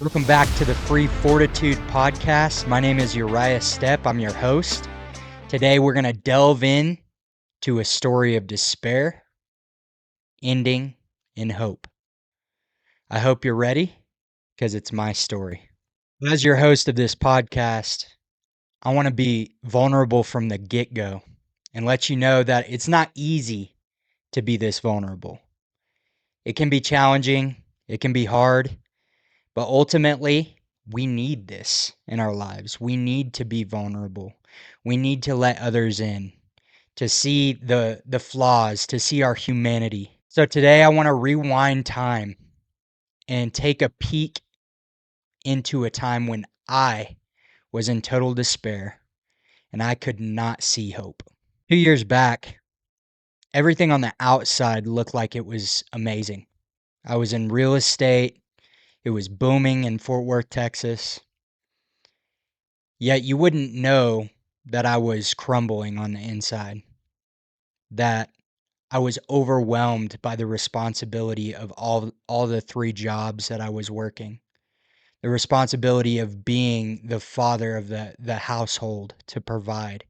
Welcome back to the free Fortitude Podcast. My name is Uriah Stepp. I'm your host. Today we're going to delve in to a story of despair, ending in hope. I hope you're ready because it's my story. As your host of this podcast, I want to be vulnerable from the get-go and let you know that it's not easy to be this vulnerable. It can be challenging, it can be hard, but ultimately, we need this in our lives. We need to be vulnerable. We need to let others in, to see the flaws, to see our humanity. So today I want to rewind time and take a peek into a time when I was in total despair and I could not see hope. 2 years back, everything on the outside looked like it was amazing. I was in real estate. It was booming in Fort Worth, Texas. Yet you wouldn't know that I was crumbling on the inside, that I was overwhelmed by the responsibility of all the three jobs that I was working, the responsibility of being the father of the household to provide,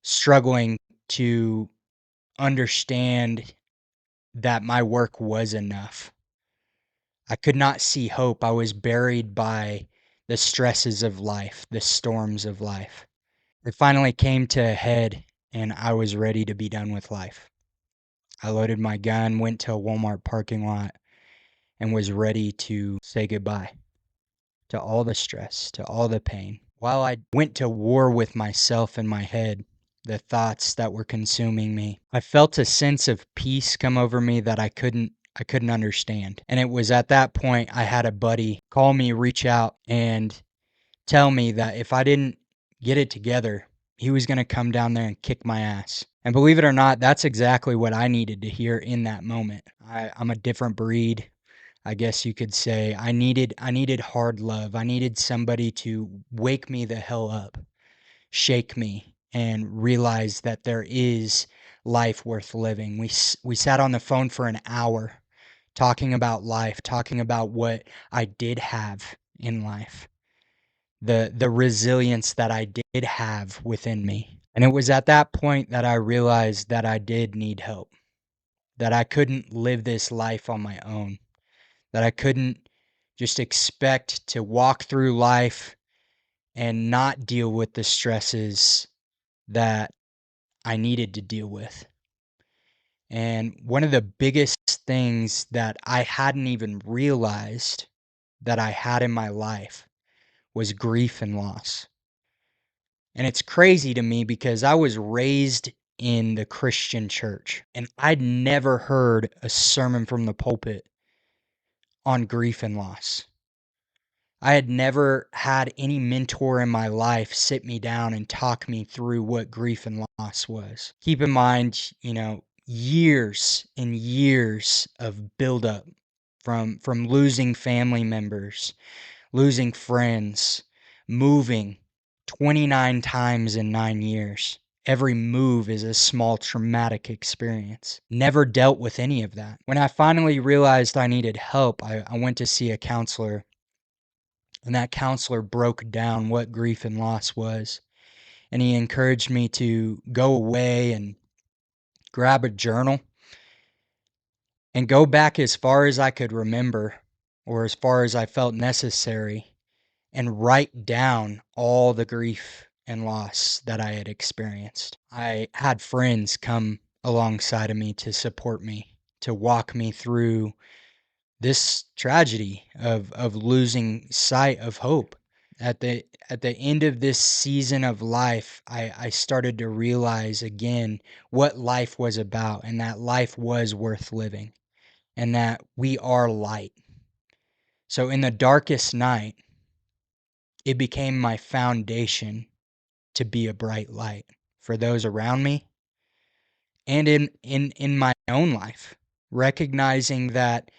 struggling to understand that my work was enough. I could not see hope. I was buried by the stresses of life, the storms of life. It finally came to a head, and I was ready to be done with life. I loaded my gun, went to a Walmart parking lot, and was ready to say goodbye to all the stress, to all the pain. While I went to war with myself in my head, the thoughts that were consuming me, I felt a sense of peace come over me that I couldn't understand. And it was at that point I had a buddy call me, reach out, and tell me that if I didn't get it together, he was going to come down there and kick my ass. And believe it or not, that's exactly what I needed to hear in that moment. I'm a different breed, I guess you could say. I needed hard love. I needed somebody to wake me the hell up, shake me, and realize that there is life worth living. We sat on the phone for an hour talking about life, talking about what I did have in life, the resilience that I did have within me. And it was at that point that I realized that I did need help, that I couldn't live this life on my own, that I couldn't just expect to walk through life and not deal with the stresses that I needed to deal with. And one of the biggest things that I hadn't even realized that I had in my life was grief and loss. And it's crazy to me because I was raised in the Christian church and I'd never heard a sermon from the pulpit on grief and loss. I had never had any mentor in my life sit me down and talk me through what grief and loss was. Keep in mind, years and years of buildup from losing family members, losing friends, moving 29 times in 9 years. Every move is a small traumatic experience. Never dealt with any of that. When I finally realized I needed help, I went to see a counselor, and that counselor broke down what grief and loss was. And he encouraged me to go away and grab a journal and go back as far as I could remember, or as far as I felt necessary, and write down all the grief and loss that I had experienced. I had friends come alongside of me to support me, to walk me through this tragedy of losing sight of hope. At the end of this season of life, I started to realize again what life was about, and that life was worth living, and that we are light. So in the darkest night, it became my foundation to be a bright light for those around me and in my own life, recognizing that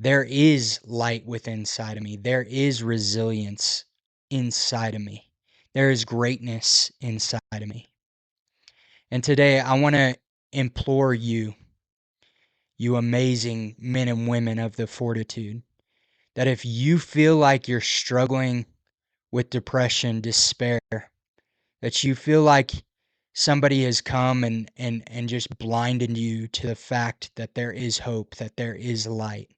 there is light within inside of me. There is resilience inside of me. There is greatness inside of me. And today I want to implore you, you amazing men and women of the Fortitude, that if you feel like you're struggling with depression, despair, that you feel like somebody has come and just blinded you to the fact that there is hope, that there is light,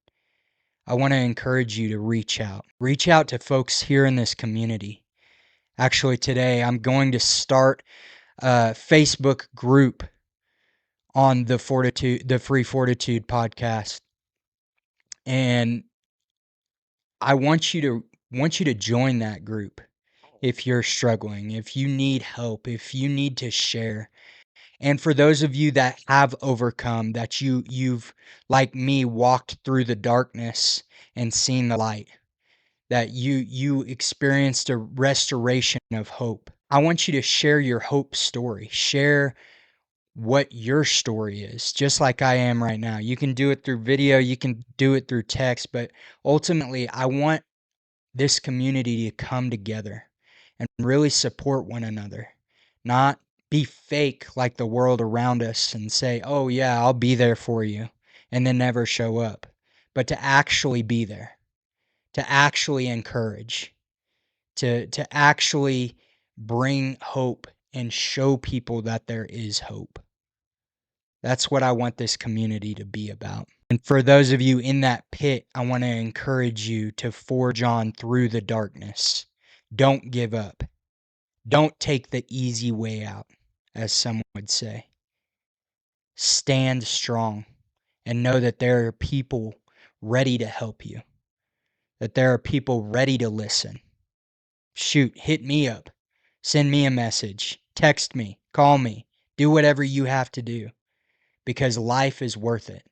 I want to encourage you to reach out. Reach out to folks here in this community. Actually, today I'm going to start a Facebook group on the Free Fortitude podcast. And I want you to join that group if you're struggling, if you need help, if you need to share. And for those of you that have overcome, that you've like me walked through the darkness and seen the light, that you experienced a restoration of hope. I want you to share your hope story. Share what your story is, just like I am right now. You can do it through video, you can do it through text, but ultimately I want this community to come together and really support one another, not be fake like the world around us and say, "Oh yeah, I'll be there for you," and then never show up, but to actually be there, to actually encourage, to actually bring hope and show people that there is hope. That's what I want this community to be about. And for those of you in that pit, I want to encourage you to forge on through the darkness. Don't give up. Don't take the easy way out, as some would say. Stand strong and know that there are people ready to help you, that there are people ready to listen. Shoot, hit me up. Send me a message. Text me. Call me. Do whatever you have to do because life is worth it.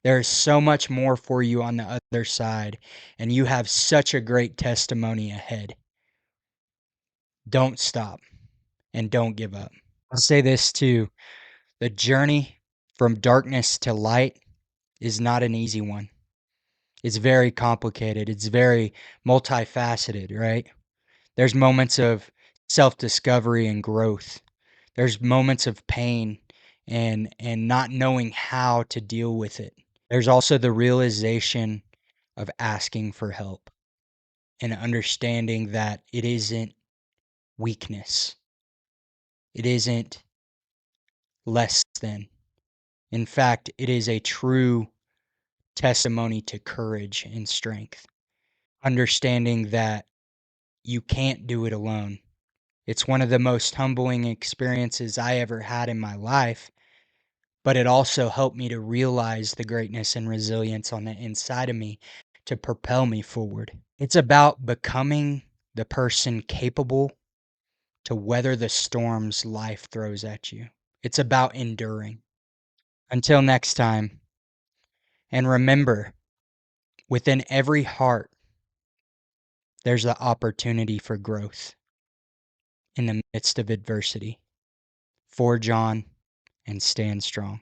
There is so much more for you on the other side, and you have such a great testimony ahead. Don't stop and don't give up. I'll say this too. The journey from darkness to light is not an easy one. It's very complicated. It's very multifaceted, right? There's moments of self-discovery and growth. There's moments of pain and not knowing how to deal with it. There's also the realization of asking for help and understanding that it isn't weakness. It isn't less than. In fact, it is a true testimony to courage and strength. Understanding that you can't do it alone. It's one of the most humbling experiences I ever had in my life, but it also helped me to realize the greatness and resilience on the inside of me to propel me forward. It's about becoming the person capable to weather the storms life throws at you. It's about enduring. Until next time, and remember, within every heart, there's the opportunity for growth in the midst of adversity. Forge on and stand strong.